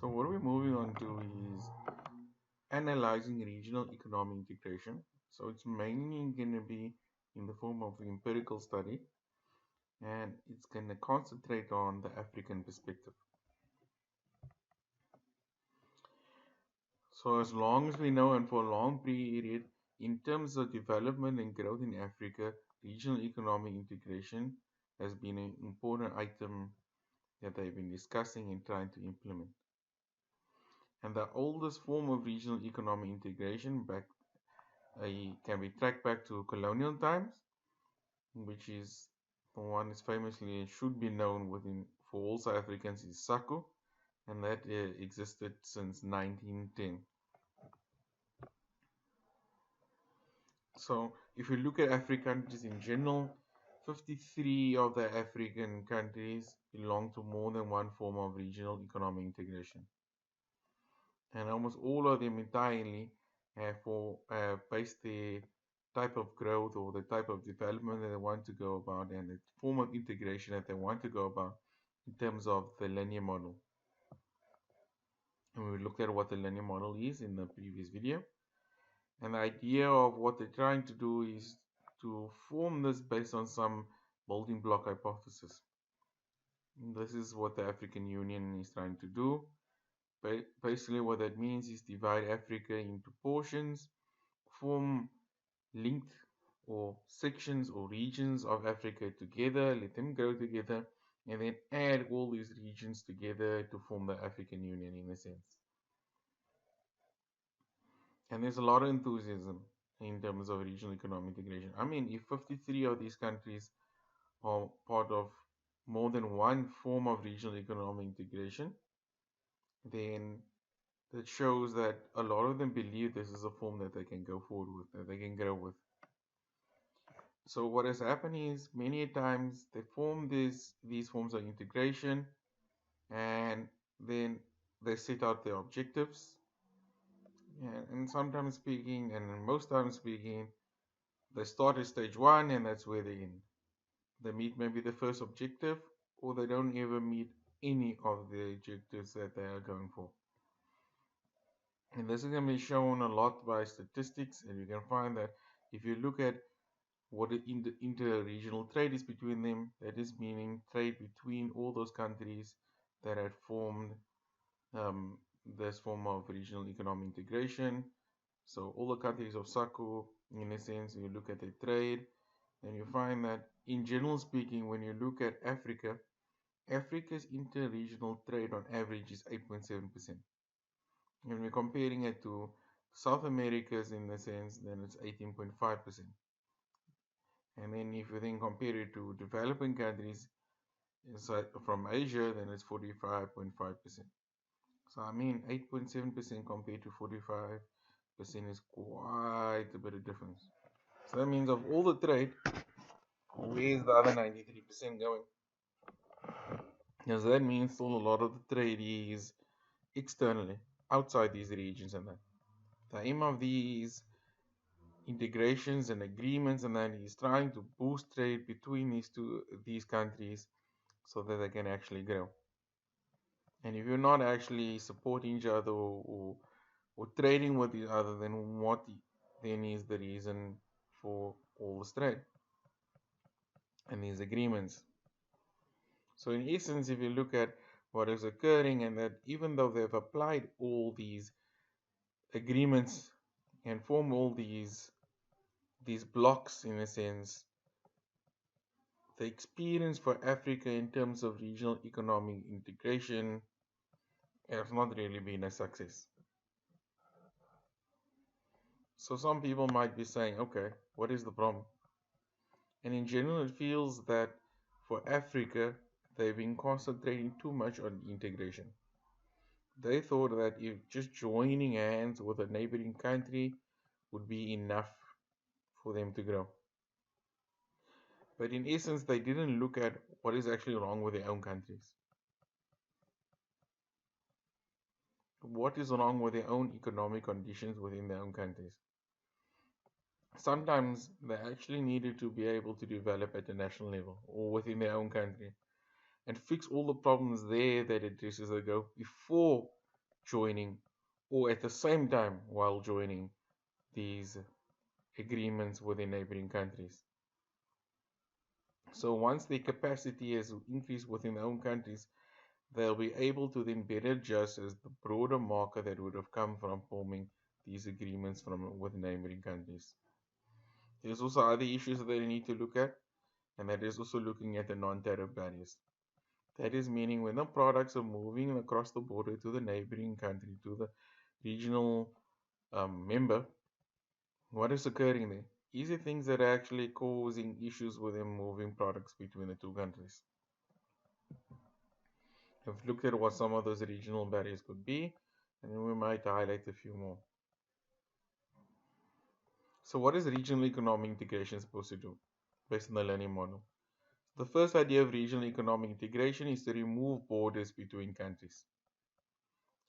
So what we're moving on to is analyzing regional economic integration. So it's mainly going to be in the form of empirical study, and it's going to concentrate on the African perspective. So as long as we know, and for a long period, in terms of development and growth in Africa, regional economic integration has been an important item that they've been discussing and trying to implement. And the oldest form of regional economic integration can be tracked back to colonial times, which is the one is famously should be known within for all South Africans is SACO, and that existed since 1910. So if you look at African countries in general, 53 of the African countries belong to more than one form of regional economic integration, and almost all of them entirely have based their type of growth or the type of development that they want to go about and the form of integration that they want to go about in terms of the linear model. And we looked at what the linear model is in the previous video. And the idea of what they're trying to do is to form this based on some building block hypothesis. And this is what the African Union is trying to do. Basically, what that means is divide Africa into portions, form linked or sections or regions of Africa together, let them grow together, and then add all these regions together to form the African Union in a sense. And there's a lot of enthusiasm in terms of regional economic integration. I mean, if 53 of these countries are part of more than one form of regional economic integration, then that shows that a lot of them believe this is a form that they can go forward with, that they can grow with. So what has happened is many times they form these forms of integration, and then they set out their objectives. And sometimes speaking, and most times speaking, they start at stage one, and that's where they end. They meet maybe the first objective, or they don't ever meet any of the objectives that they are going for. And this is going to be shown a lot by statistics, and you can find that if you look at what the inter-regional trade is between them, that is meaning trade between all those countries that had formed this form of regional economic integration. So all the countries of SACO, in a sense, you look at the trade, and you find that in general speaking, when you look at Africa, Africa's inter-regional trade on average is 8.7%. When we're comparing it to South America's in the sense, then it's 18.5%. And then if you then compare it to developing countries inside from Asia, then it's 45.5%. So I mean 8.7% compared to 45% is quite a bit of difference. So that means of all the trade, where's the other 93% going? Because that means still a lot of the trade is externally, outside these regions, and that the aim of these integrations and agreements and that is trying to boost trade between these countries so that they can actually grow. And if you're not actually supporting each other or trading with each other, then what then is the reason for all this trade and these agreements? So in essence, if you look at what is occurring, and that even though they've applied all these agreements and form all these blocks in a sense, the experience for Africa in terms of regional economic integration has not really been a success. So some people might be saying, okay, what is the problem? And in general, it feels that for Africa, they've been concentrating too much on integration. They thought that if just joining hands with a neighboring country would be enough for them to grow. But in essence, they didn't look at what is actually wrong with their own countries. What is wrong with their own economic conditions within their own countries? Sometimes they actually needed to be able to develop at the national level or within their own country and fix all the problems there that addresses the growth before joining or at the same time while joining these agreements with the neighboring countries. So once the capacity has increased within their own countries, they'll be able to then better adjust as the broader market that would have come from forming these agreements with neighboring countries. There's also other issues that they need to look at, and that is also looking at the non-tariff barriers. That is meaning when the products are moving across the border to the neighboring country, to the regional member, what is occurring there? Is it things that are actually causing issues with them moving products between the two countries? We've looked at what some of those regional barriers could be, and then we might highlight a few more. So what is regional economic integration supposed to do based on the learning model? The first idea of regional economic integration is to remove borders between countries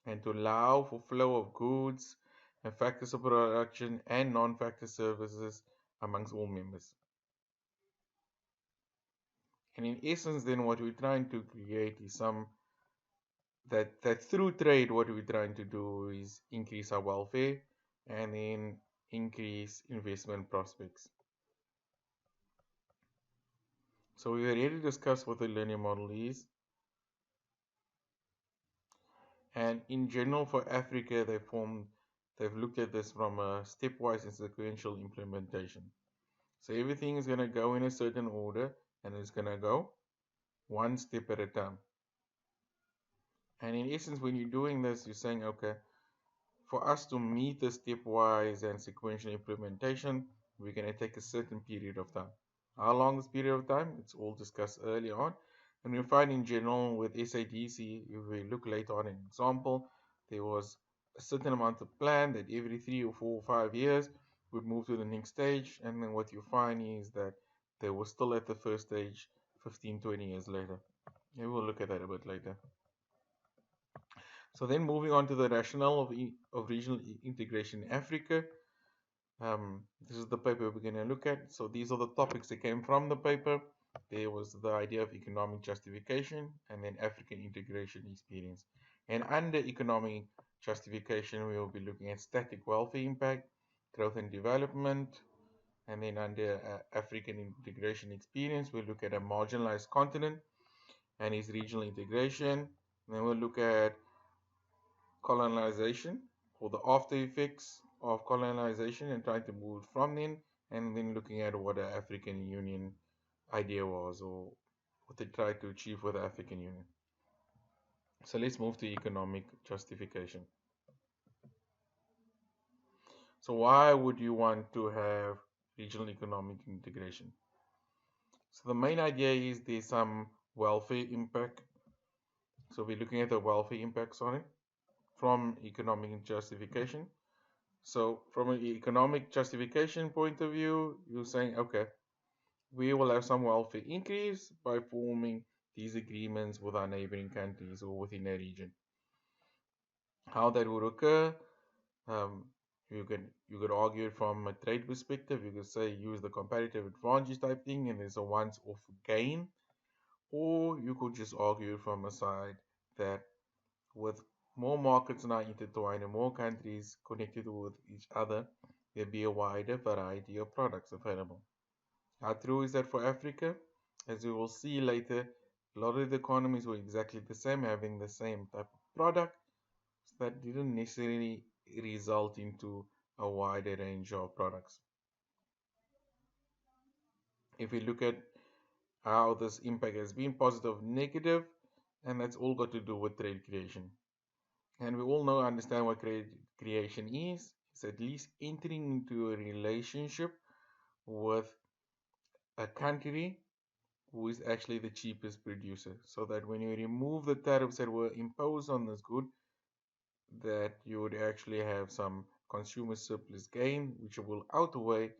and to allow for flow of goods and factors of production and non-factor services amongst all members. And in essence, then what we're trying to create is that through trade, what we're trying to do is increase our welfare and then increase investment prospects. So we already discussed what the linear model is. And in general for Africa, they've looked at this from a stepwise and sequential implementation. So everything is going to go in a certain order and it's going to go one step at a time. And in essence, when you're doing this, you're saying, okay, for us to meet the stepwise and sequential implementation, we're going to take a certain period of time. How long is period of time? It's all discussed earlier on. And we find in general with SADC, if we look later on an example, there was a certain amount of plan that every 3 or 4 or 5 years would move to the next stage. And then what you find is that they were still at the first stage 15, 20 years later. Maybe we'll look at that a bit later. So then moving on to the rationale of regional integration in Africa. This is the paper we're going to look at. So these are the topics that came from the paper. There was the idea of economic justification and then African integration experience. And under economic justification, we will be looking at static welfare impact, growth and development. And then under African integration experience, we'll look at a marginalized continent and its regional integration. And then we'll look at colonization or the after effects of colonization and trying to move from then, and then looking at what the African Union idea was or what they tried to achieve with the African Union. So let's move to economic justification. So why would you want to have regional economic integration? So the main idea is there's some welfare impact. So we're looking at the welfare impacts on it from economic justification. So from an economic justification point of view, you're saying, okay, we will have some welfare increase by forming these agreements with our neighboring countries or within a region. How that would occur, you could argue it from a trade perspective. You could say use the comparative advantage type thing and there's a once-off gain. Or you could just argue from a side that with more markets now intertwined and more countries connected with each other, there'll be a wider variety of products available. How true is that for Africa? As we will see later, a lot of the economies were exactly the same, having the same type of product, so that didn't necessarily result into a wider range of products. If we look at how this impact has been positive, negative, and that's all got to do with trade creation. And we all understand what trade creation is. It's at least entering into a relationship with a country who is actually the cheapest producer, so that when you remove the tariffs that were imposed on this good, that you would actually have some consumer surplus gain, which will outweigh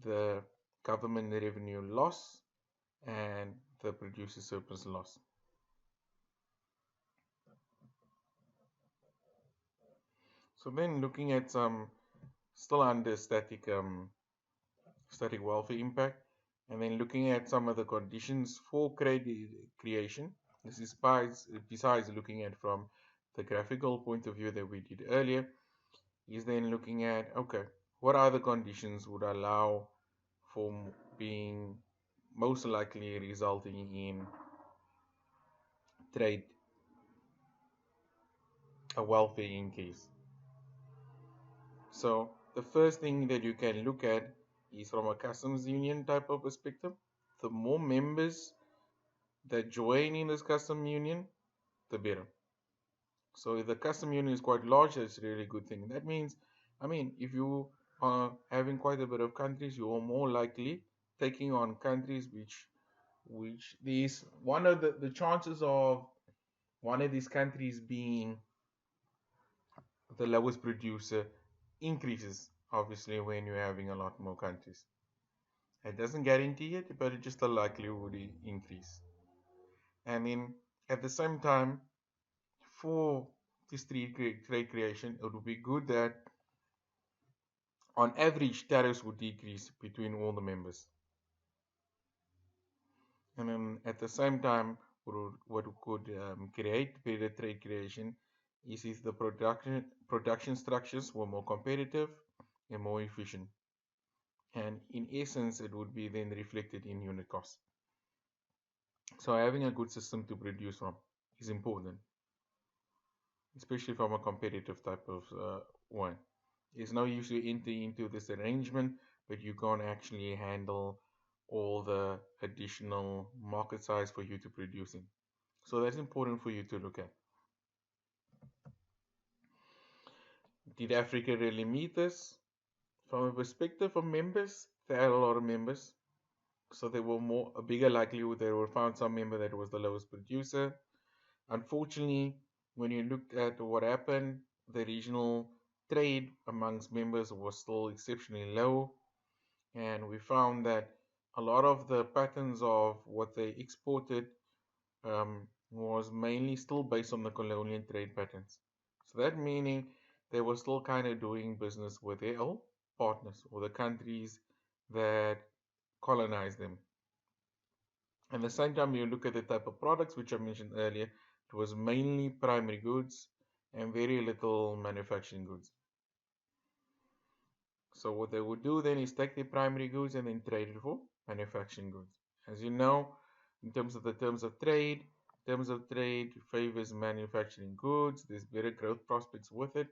the government revenue loss and the producer surplus loss. So then looking at some still under static welfare impact, and then looking at some of the conditions for credit creation. This is besides looking at from the graphical point of view that we did earlier, is then looking at, okay, what are the conditions would allow for being most likely resulting in trade, a welfare increase. So the first thing that you can look at is from a customs union type of perspective. The more members that join in this custom union, the better. So if the custom union is quite large, that's a really good thing. That means, if you are having quite a bit of countries, you are more likely taking on countries which these one of the chances of one of these countries being the lowest producer increases obviously when you're having a lot more countries. It doesn't guarantee it, but it just a likelihood increase. And then at the same time, for this trade creation, it would be good that on average tariffs would decrease between all the members. And then at the same time, what could create better trade creation is if the production structures were more competitive and more efficient. And in essence, it would be then reflected in unit costs. So having a good system to produce from is important, especially from a competitive type of one. It's no use you enter into this arrangement, but you can't actually handle all the additional market size for you to produce in. So that's important for you to look at. Did Africa really meet this? From a perspective of members, they had a lot of members. So there were a bigger likelihood they would found some member that was the lowest producer. Unfortunately, when you looked at what happened, the regional trade amongst members was still exceptionally low. And we found that a lot of the patterns of what they exported was mainly still based on the colonial trade patterns. So that meaning they were still kind of doing business with their old partners or the countries that colonized them. At the same time, you look at the type of products which I mentioned earlier, it was mainly primary goods and very little manufacturing goods. So what they would do then is take the primary goods and then trade it for manufacturing goods. As you know, in terms of the terms of trade favors manufacturing goods. There's better growth prospects with it.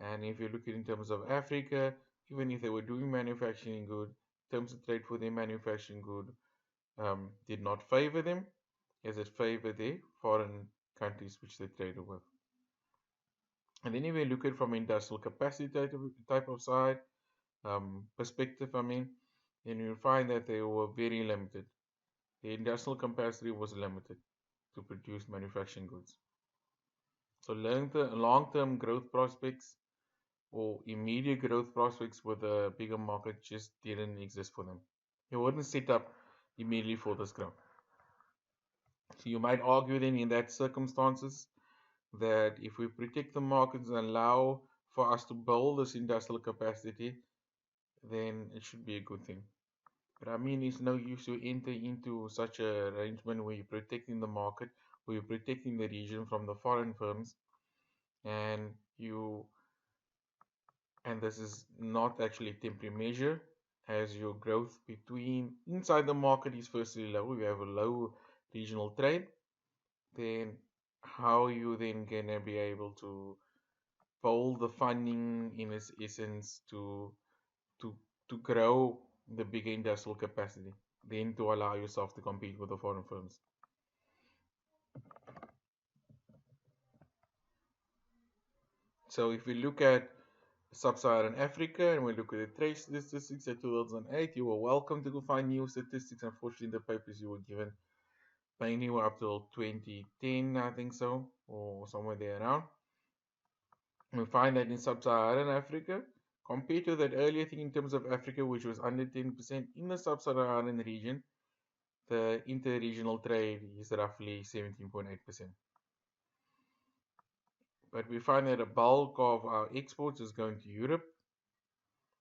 And if you look at in terms of Africa, even if they were doing manufacturing good, terms of trade for their manufacturing good did not favor them, as it favored the foreign countries which they traded with. And then if you look at from industrial capacity type of side perspective, then you'll find that they were very limited. The industrial capacity was limited to produce manufacturing goods. So long-term growth prospects or immediate growth prospects with a bigger market just didn't exist for them. They weren't set up immediately for this growth. So you might argue then in that circumstances that if we protect the markets and allow for us to build this industrial capacity, then it should be a good thing. But it's no use to enter into such an arrangement where you're protecting the market, where you're protecting the region from the foreign firms, and this is not actually a temporary measure, as your growth inside the market is firstly low. You have a low regional trade, then how you then gonna be able to pull the funding in its essence to grow the bigger industrial capacity, then to allow yourself to compete with the foreign firms. So if we look at Sub-Saharan Africa and we look at the trade statistics at 2008, you were welcome to go find new statistics. Unfortunately, the papers you were given mainly were up till 2010, I think so, or somewhere there around. We find that in Sub-Saharan Africa, compared to that earlier thing in terms of Africa, which was under 10%, in the Sub-Saharan region, the inter-regional trade is roughly 17.8%. But we find that a bulk of our exports is going to Europe,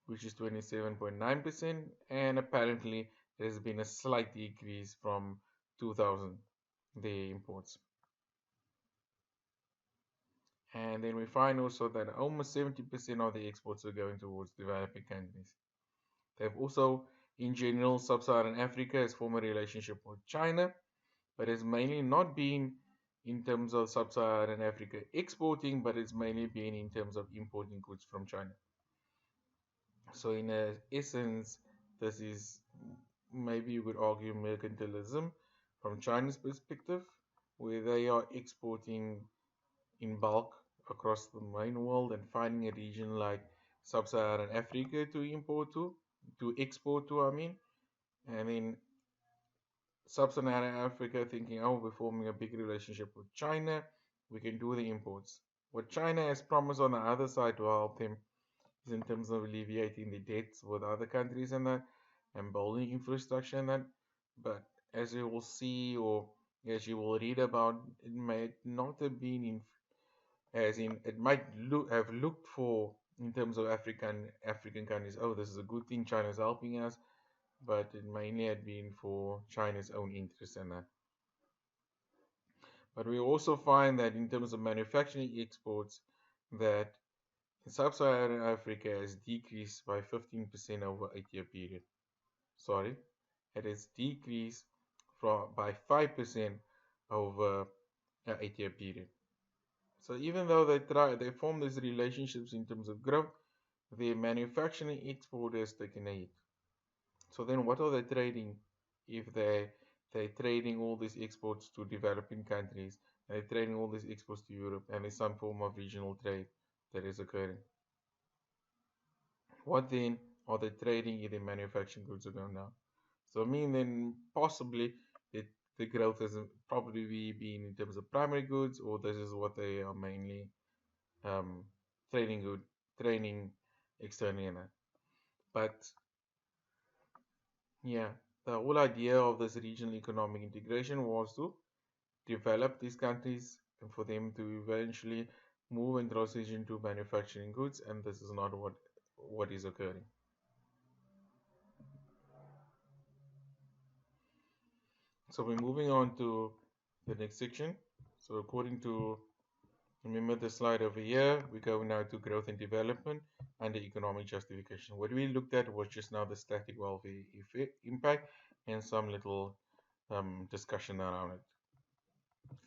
which is 27.9%, and apparently there has been a slight decrease from 2000, the imports. And then we find also that almost 70% of the exports are going towards developing countries. They've also, in general, Sub-Saharan Africa has formed a relationship with China, but it's mainly not been in terms of Sub-Saharan Africa exporting, but it's mainly been in terms of importing goods from China. So in essence, this is, maybe you could argue, mercantilism from China's perspective, where they are exporting in bulk across the main world and finding a region like Sub-Saharan Africa to export to, I mean, and in Sub-Saharan Africa thinking, oh, we're forming a big relationship with China, we can do the imports. What China has promised on the other side to help them is in terms of alleviating the debts with other countries and that, and building infrastructure and that. But as you will see, or as you will read about, it may not have been in, as in it might have looked for in terms of African countries. Oh, this is a good thing, China's helping us, but it mainly had been for China's own interest in that. But we also find that in terms of manufacturing exports, that Sub-Saharan Africa has decreased by 15% over a 8-year period. Sorry, it has decreased by 5% over an 8-year period. So even though they form these relationships in terms of growth, the manufacturing export has taken a hit. So then what are they trading if they're trading all these exports to developing countries, and they're trading all these exports to Europe, and there's some form of regional trade that is occurring? What then are they trading if the manufacturing goods are going down? So I mean then possibly the growth has probably been in terms of primary goods, or this is what they are mainly um, trading externally in that. But yeah, the whole idea of this regional economic integration was to develop these countries and for them to eventually move and transition to manufacturing goods, and this is not what is occurring. So we're moving on to the next section. So according to, remember the slide over here, we go now to growth and development and the economic justification. What we looked at was just now the static welfare impact and some little discussion around it.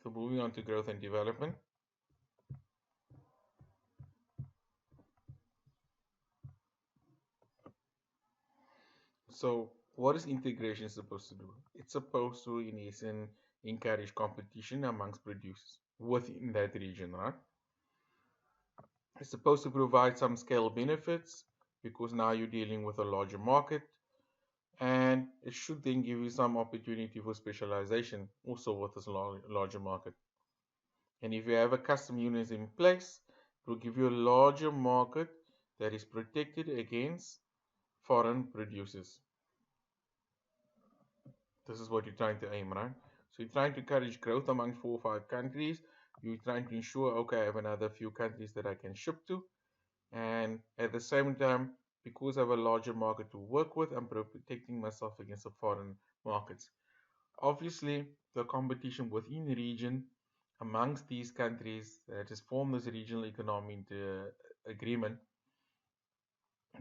So moving on to growth and development. So what is integration supposed to do? It's supposed to, in essence, encourage competition amongst producers within that region, right? It's supposed to provide some scale benefits because now you're dealing with a larger market, and it should then give you some opportunity for specialization also with this larger market. And if you have a custom units in place, it will give you a larger market that is protected against foreign producers. This is what you're trying to aim, right? So you're trying to encourage growth among 4 or 5 countries. You're trying to ensure, okay, I have another few countries that I can ship to. And at the same time, because I have a larger market to work with, I'm protecting myself against the foreign markets. Obviously, the competition within the region amongst these countries that has formed this regional economic agreement,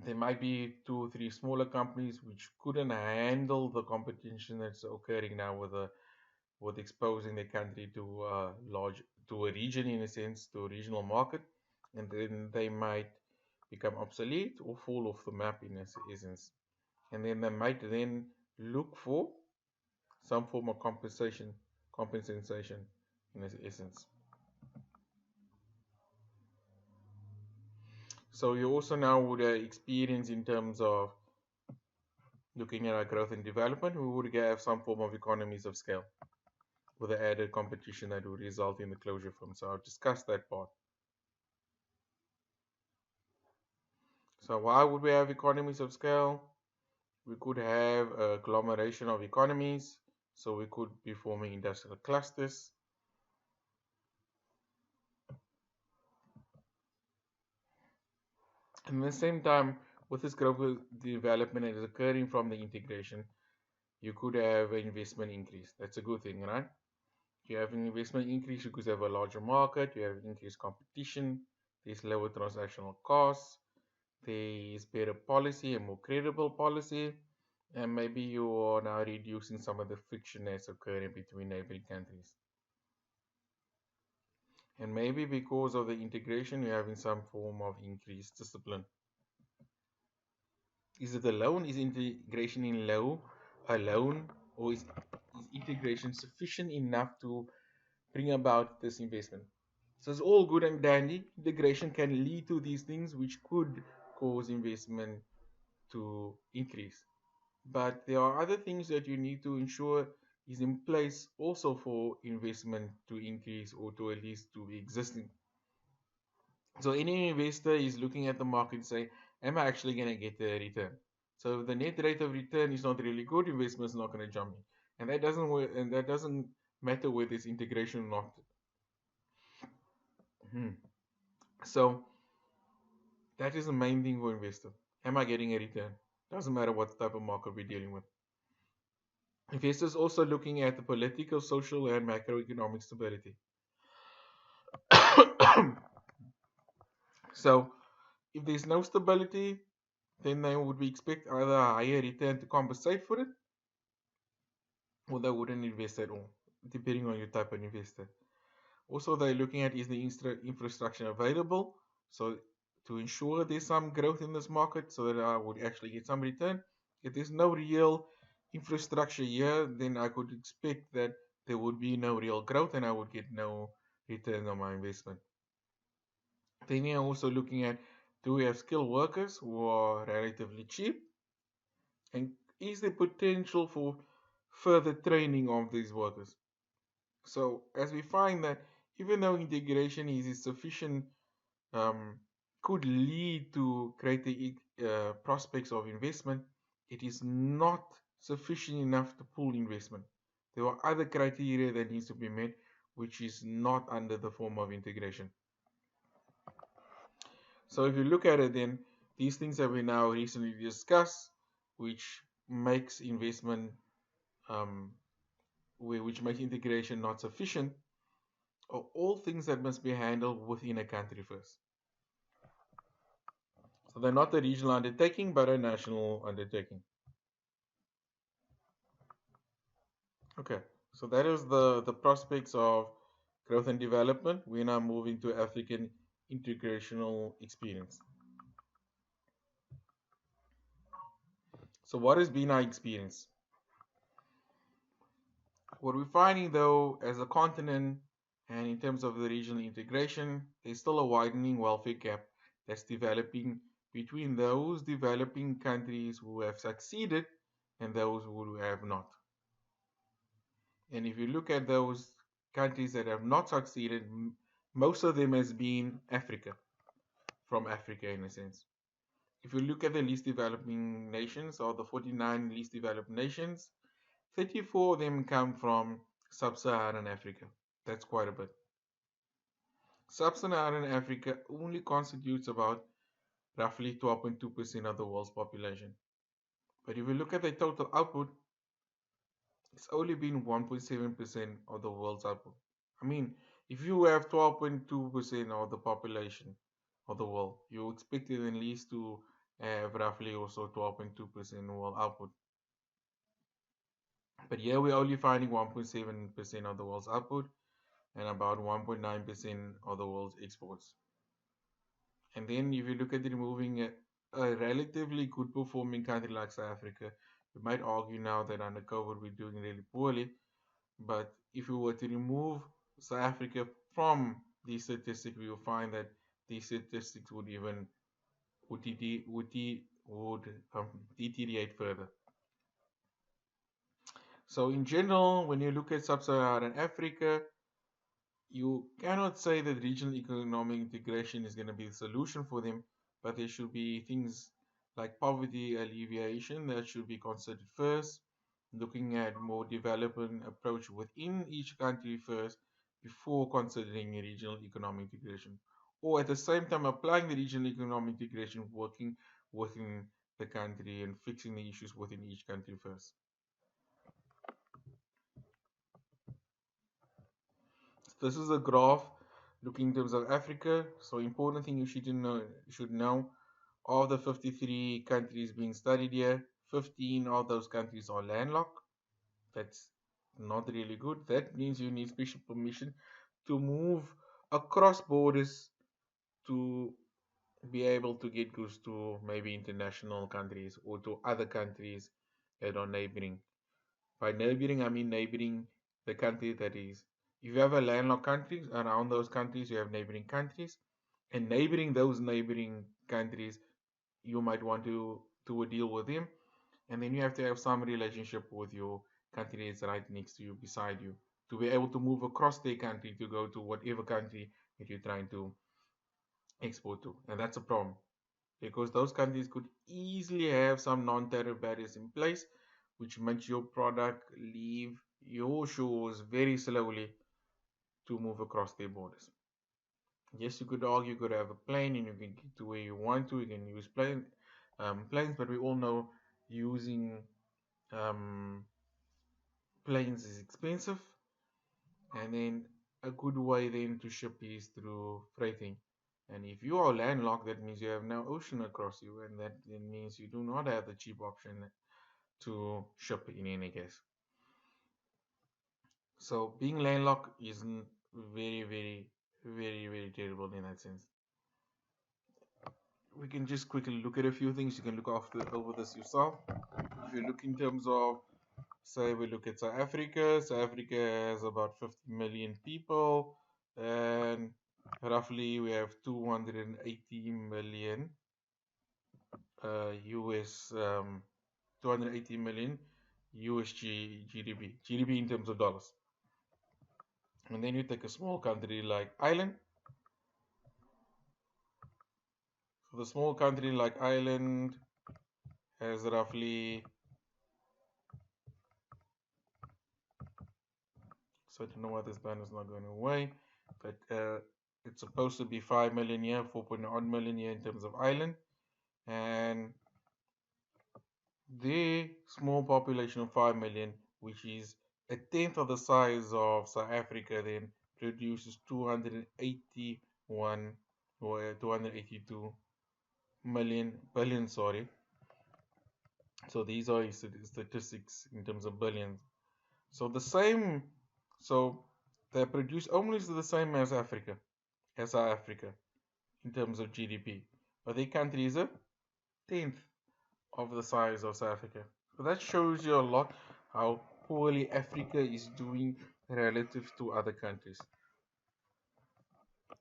there might be 2 or 3 smaller companies which couldn't handle the competition that's occurring now with exposing the country to a region, in a sense, to a regional market, and then they might become obsolete or fall off the map in essence, and then they might then look for some form of compensation in essence. So you also now would experience in terms of looking at our growth and development, we would have some form of economies of scale with the added competition that would result in the closure firm. So I'll discuss that part. So why would we have economies of scale? We could have a agglomeration of economies. So we could be forming industrial clusters. And at the same time, with this growth development that is occurring from the integration, you could have an investment increase. That's a good thing, right? You have an investment increase because you have a larger market, you have increased competition, there's lower transactional costs, there is better policy and more credible policy, and maybe you are now reducing some of the friction that's occurring between neighboring countries. And maybe because of the integration, you're having some form of increased discipline. Is it alone? Is integration in low alone, or is integration sufficient enough to bring about this investment? So it's all good and dandy. Integration can lead to these things which could cause investment to increase. But there are other things that you need to ensure is in place also for investment to increase or to at least to be existing. So any investor is looking at the market and say, am I actually going to get a return? So if the net rate of return is not really good, investment is not going to jump in. And that doesn't matter whether it's integration or not. So that is the main thing for investor. Am I getting a return? Doesn't matter what type of market we're dealing with. Investors also looking at the political, social, and macroeconomic stability. So if there's no stability, then they would expect either a higher return to compensate for it, or they wouldn't invest at all, depending on your type of investor. Also, they're looking at is the infrastructure available, so to ensure there's some growth in this market, so that I would actually get some return. If there's no real infrastructure here, then I could expect that there would be no real growth, and I would get no return on my investment. Then you're also looking at, do we have skilled workers who are relatively cheap, and is there potential for further training of these workers? So as we find that even though integration is sufficient, um, could lead to greater prospects of investment, it is not sufficient enough to pull investment. There are other criteria that needs to be met, which is not under the form of integration. So if you look at it, then these things that we now recently discussed, which makes investment, um, which makes integration not sufficient, are all things that must be handled within a country first. So they're not a regional undertaking, but a national undertaking. Okay, so that is the prospects of growth and development. We're now moving to African integrational experience. So what has been our experience? What we're finding though, as a continent and in terms of the regional integration, there's still a widening welfare gap that's developing between those developing countries who have succeeded and those who have not. And if you look at those countries that have not succeeded, most of them has been Africa, from Africa in a sense. If you look at the least developing nations, or the 49 least developed nations, 34 of them come from Sub-Saharan Africa. That's quite a bit. Sub-Saharan Africa only constitutes about roughly 12.2% of the world's population. But if you look at the total output, it's only been 1.7% of the world's output. I mean, if you have 12.2% of the population of the world, you expect it at least to have roughly also 12.2% world output. But here we're only finding 1.7% of the world's output and about 1.9% of the world's exports. And then if you look at removing a relatively good performing country like South Africa, you might argue now that under COVID we're doing really poorly. But if we were to remove South Africa from these statistics, we will find that these statistics would even would deteriorate further. So in general, when you look at Sub-Saharan Africa, you cannot say that regional economic integration is going to be the solution for them, but there should be things like poverty alleviation that should be considered first, looking at more development approach within each country first before considering regional economic integration, or at the same time applying the regional economic integration working within the country and fixing the issues within each country first. This is a graph looking in terms of Africa. So important thing you should know of the 53 countries being studied here, 15 of those countries are landlocked. That's not really good. That means you need special permission to move across borders to be able to get goods to maybe international countries or to other countries that are neighboring. By neighboring, I mean neighboring the country that is. If you have a landlocked countries, around those countries, you have neighboring countries. And neighboring those neighboring countries, you might want to do a deal with them. And then you have to have some relationship with your country that's right next to you, beside you, to be able to move across their country to go to whatever country that you're trying to export to. And that's a problem because those countries could easily have some non-tariff barriers in place, which makes your product leave your shores very slowly to move across their borders. Yes, you could argue you could have a plane and you can get to where you want to. You can use planes, but we all know using um, planes is expensive, and then a good way then to ship is through freighting. And if you are landlocked, that means you have no ocean across you, and that then means you do not have the cheap option to ship in any case. So being landlocked is very, very, very, very terrible in that sense. We can just quickly look at a few things. You can look after over this yourself. If you look in terms of, say, we look at South Africa. South Africa has about 50 million people, and roughly we have 280 million US 280 million GDP in terms of dollars. And then you take a small country like Ireland. So the small country like Ireland has roughly, so I don't know why this band is not going away, but it's supposed to be 5 million here, 4.1 million here in terms of Ireland. And the small population of 5 million, which is a tenth of the size of South Africa, then produces 281 or 282 billion, sorry. So these are statistics in terms of billions. So the same, so they produce almost the same as Africa, as South Africa in terms of GDP, but their country is a tenth of the size of South Africa. So that shows you a lot how poorly Africa is doing relative to other countries.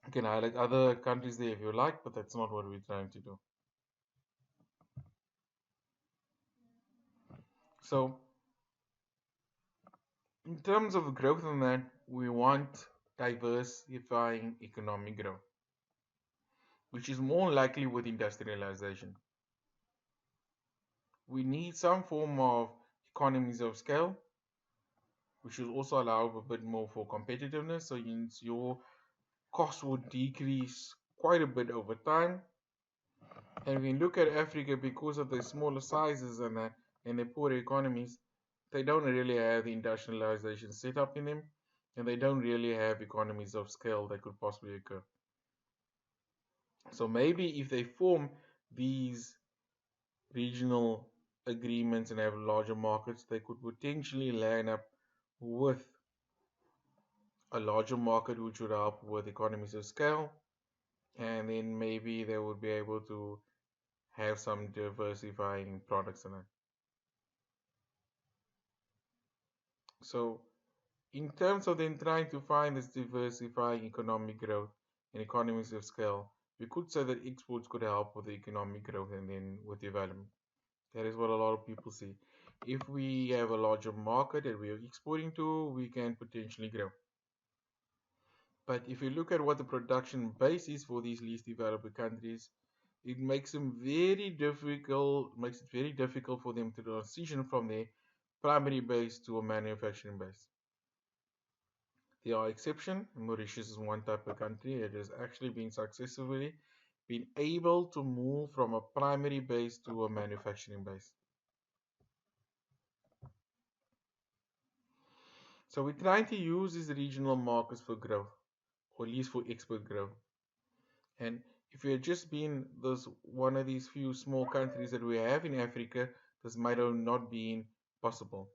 You can highlight other countries there if you like, but that's not what we're trying to do. So in terms of growth on that, we want diversifying economic growth, which is more likely with industrialization. We need some form of economies of scale, which will also allow a bit more for competitiveness. So your cost would decrease quite a bit over time. And when you look at Africa, because of the smaller sizes and the poor economies, they don't really have the industrialization set up in them, and they don't really have economies of scale that could possibly occur. So maybe if they form these regional agreements and have larger markets, they could potentially line up with a larger market, which would help with economies of scale, and then maybe they would be able to have some diversifying products in it. So, in terms of then trying to find this diversifying economic growth and economies of scale, we could say that exports could help with the economic growth and then with development. That is what a lot of people see. If we have a larger market that we are exporting to, we can potentially grow. But if you look at what the production base is for these least developed countries, it makes makes it very difficult for them to transition from their primary base to a manufacturing base. There are exceptions. Mauritius is one type of country that has actually been able to move from a primary base to a manufacturing base. So we're trying to use these regional markets for growth, or at least for export growth. And if we had just been this one of these few small countries that we have in Africa, this might have not been possible.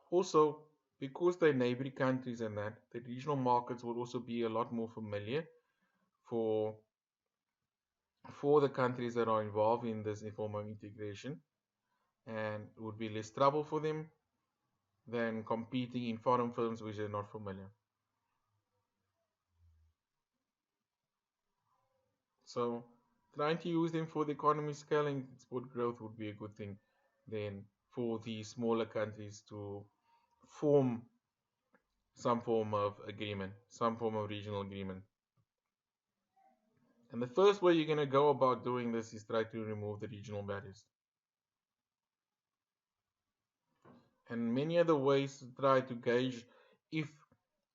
Also, because they're neighboring countries and that, the regional markets would also be a lot more familiar for for the countries that are involved in this informal integration, and it would be less trouble for them than competing in foreign firms which are not familiar. So trying to use them for the economy scale and export growth would be a good thing then for the smaller countries to form some form of agreement, some form of regional agreement. And the first way you're going to go about doing this is try to remove the regional barriers. And many other ways to try to gauge if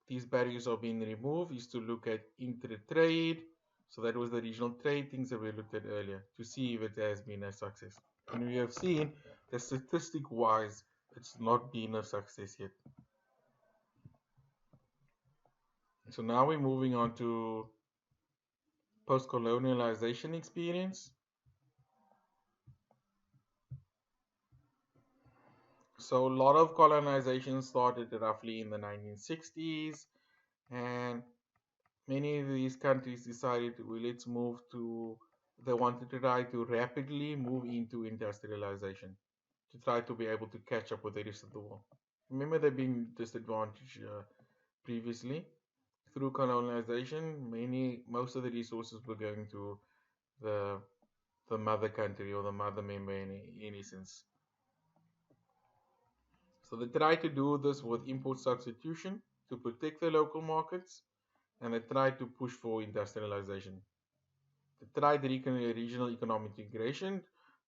these barriers are being removed is to look at inter-trade. So that was the regional trade things that we looked at earlier to see if it has been a success. And we have seen that statistic-wise, it's not been a success yet. So now we're moving on to post-colonialization experience. So a lot of colonization started roughly in the 1960s, and many of these countries decided, well, let's move to, they wanted to try to rapidly move into industrialization to try to be able to catch up with the rest of the world. Remember, they've been disadvantaged previously through colonization. Most of the resources were going to the the mother country or the mother member in essence. So they try to do this with import substitution to protect the local markets, and they try to push for industrialization. They tried regional economic integration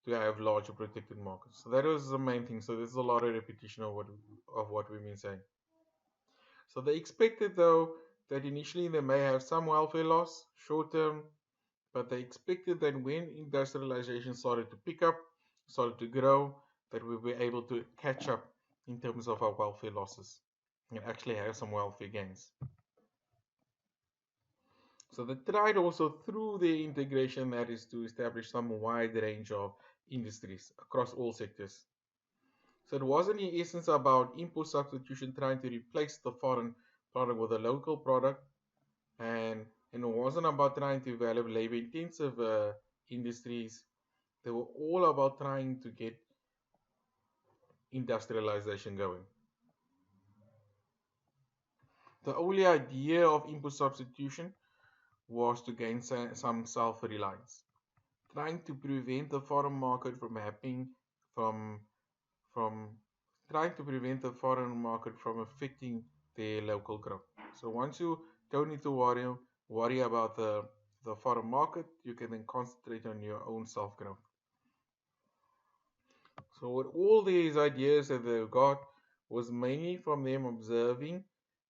to have larger protected markets. So that was the main thing. So there's a lot of repetition of what we've been saying. So they expected though that initially they may have some welfare loss short term, but they expected that when industrialization started to pick up, started to grow, that we were able to catch up in terms of our welfare losses and actually have some welfare gains. So they tried also through the integration, that is to establish some wide range of industries across all sectors. So it wasn't in essence about import substitution trying to replace the foreign product with a local product, and it wasn't about trying to develop labor intensive industries. They were all about trying to get industrialization going. The only idea of import substitution was to gain some self-reliance, trying to prevent the foreign market from happening from from trying to prevent the foreign market from affecting their local growth. So once you don't need to worry about the foreign market, you can then concentrate on your own self growth. So with all these ideas that they got was mainly from them observing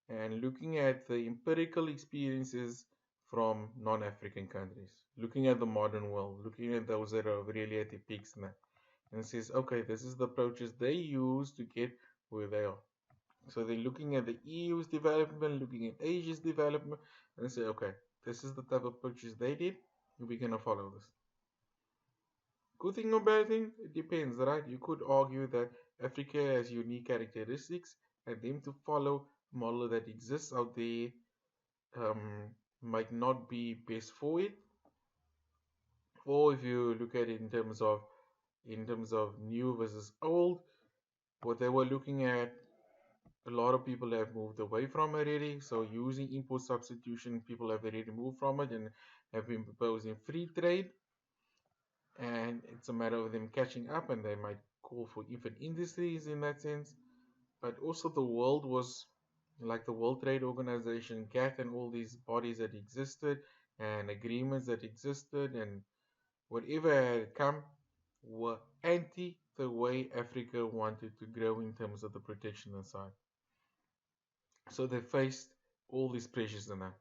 and looking at the empirical experiences from non-African countries, looking at the modern world, looking at those that are really at the peaks now, and says, okay, this is the approaches they use to get where they are. So they're looking at the EU's development, looking at Asia's development, and say, okay, this is the type of approaches they did, we're gonna follow this. Good thing or bad thing? It depends, right? You could argue that Africa has unique characteristics, and them to follow a model that exists out there might not be best for it. Or if you look at it in terms of new versus old, what they were looking at, a lot of people have moved away from already. So using import substitution, people have already moved from it and have been proposing free trade. And it's a matter of them catching up, and they might call for even industries in that sense. But also the world was like the World Trade Organization, GATT, and all these bodies that existed and agreements that existed and whatever had come were anti the way Africa wanted to grow in terms of the protectionist side. So they faced all these pressures in that.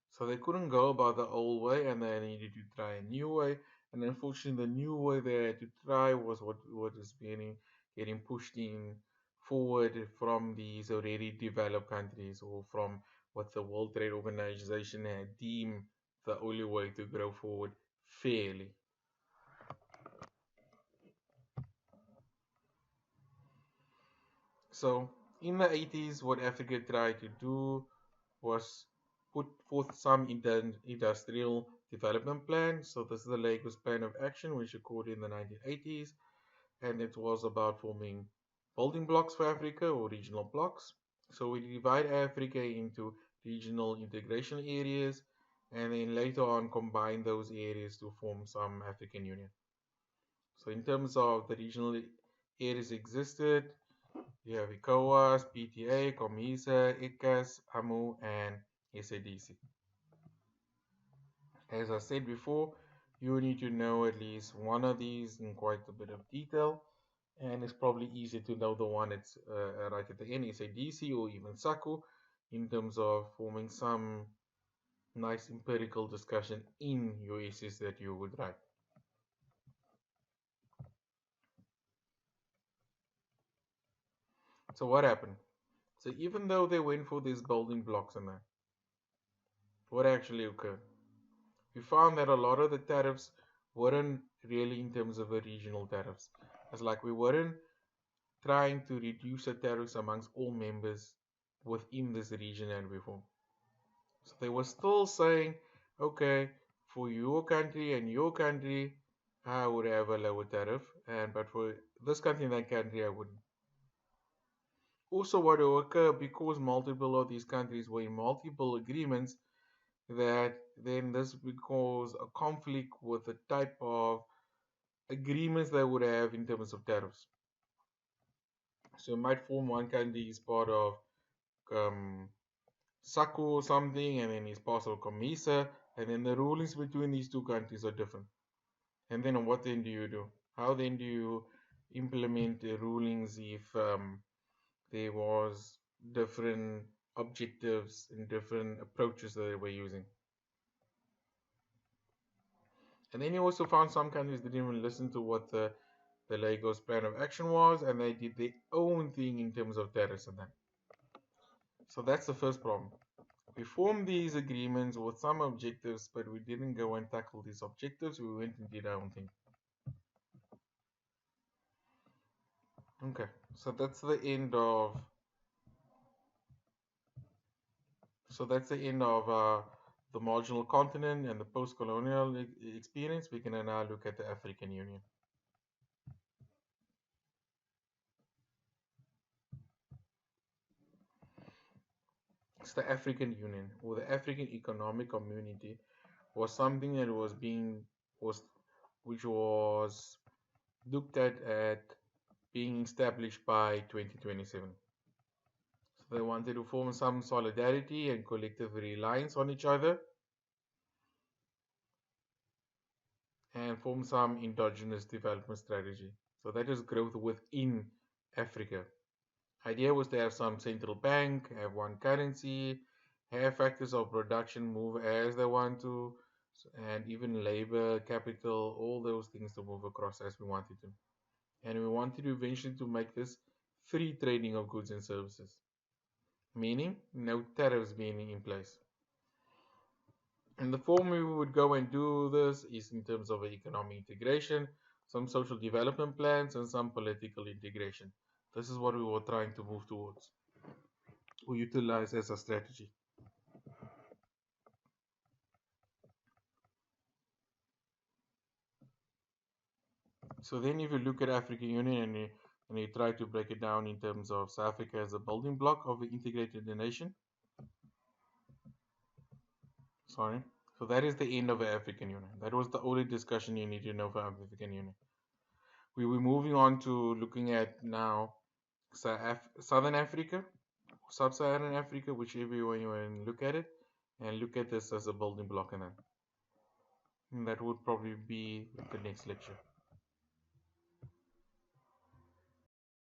So they couldn't go about the old way, and they needed to try a new way. And unfortunately, the new way they had to try was what is getting pushed in forward from these already developed countries or from what the World Trade Organization had deemed the only way to grow forward fairly. So, in the 80s, what Africa tried to do was put forth some industrial development plan. So, this is the Lagos Plan of Action, which occurred in the 1980s, and it was about forming building blocks for Africa or regional blocks. So, we divide Africa into regional integration areas and then later on combine those areas to form some African Union. So, in terms of the regional areas existed, you have ECOWAS, PTA, COMISA, ICAS, AMU, and SADC. As I said before, you need to know at least one of these in quite a bit of detail, and it's probably easier to know the one that's right at the end, SADC or even SACU, in terms of forming some nice empirical discussion in your essays that you would write. So what happened? So even though they went for these building blocks and that, what actually occurred? We found that a lot of the tariffs weren't really in terms of the regional tariffs. It's like we weren't trying to reduce the tariffs amongst all members within this region and before. So they were still saying, okay, for your country and your country, I would have a lower tariff, and but for this country and that country, I wouldn't. Also, what occurred because multiple of these countries were in multiple agreements, that then this would cause a conflict with the type of agreements they would have in terms of tariffs. So you might form one country is part of SACU or something, and then it's part of COMISA, and then the rulings between these two countries are different. And then what then do you do? How then do you implement the rulings if there was different objectives and different approaches that they were using? And then you also found some countries that didn't even listen to what the Lagos Plan of Action was, and they did their own thing in terms of tariffs and that. So that's the first problem. We formed these agreements with some objectives, but we didn't go and tackle these objectives. We went and did our own thing. Okay, so that's the end of the marginal continent and the post-colonial experience. We can now look at the African Union. It's the African Union, or the African Economic Community, was something that was which was looked at being established by 2027. So they wanted to form some solidarity and collective reliance on each other and form some endogenous development strategy. So that is growth within Africa. Idea was to have some central bank, have one currency, have factors of production move as they want to, and even labor, capital, all those things to move across as we wanted to. And we wanted to eventually to make this free trading of goods and services, meaning no tariffs being in place. And the form we would go and do this is in terms of economic integration, some social development plans, and some political integration. This is what we were trying to move towards or utilize as a strategy. So then if you look at African Union and you try to break it down in terms of South Africa as a building block of the integrated nation. Sorry. So that is the end of the African Union. That was the only discussion you need to know for African Union. We were moving on to looking at now Southern Africa, Sub-Saharan Africa, whichever way you want to look at it, and look at this as a building block in that. And that would probably be the next lecture.